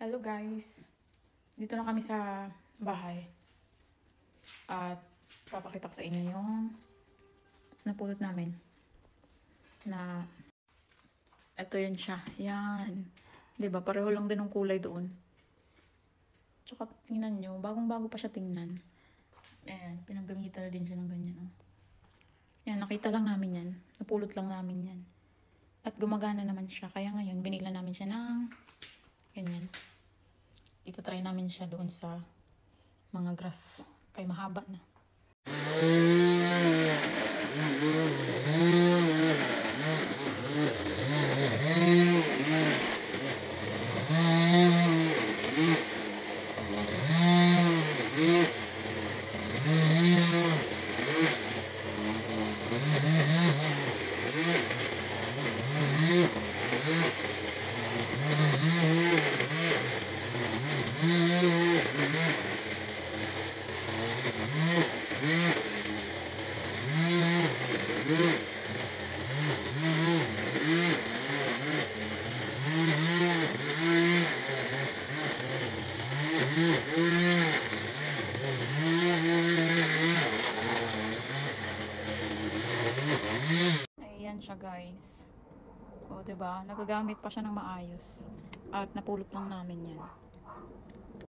Hello guys, dito na kami sa bahay at papakita ko sa inyo yung napulot namin na ito yun siya, yan, diba pareho lang din ng kulay doon, tsaka tingnan nyo, bagong bago pa siya tingnan. Ayan, pinaggamitan na din siya ng ganyan, oh. Yan, nakita lang namin yan, napulot lang namin yan at gumagana naman siya, kaya ngayon binigla namin siya ng ganyan. Ito-try namin siya doon sa mga grass. Kaya mahaba na. Ayan siya guys. O diba, nagagamit pa siya ng maayos. At napulot lang namin yan.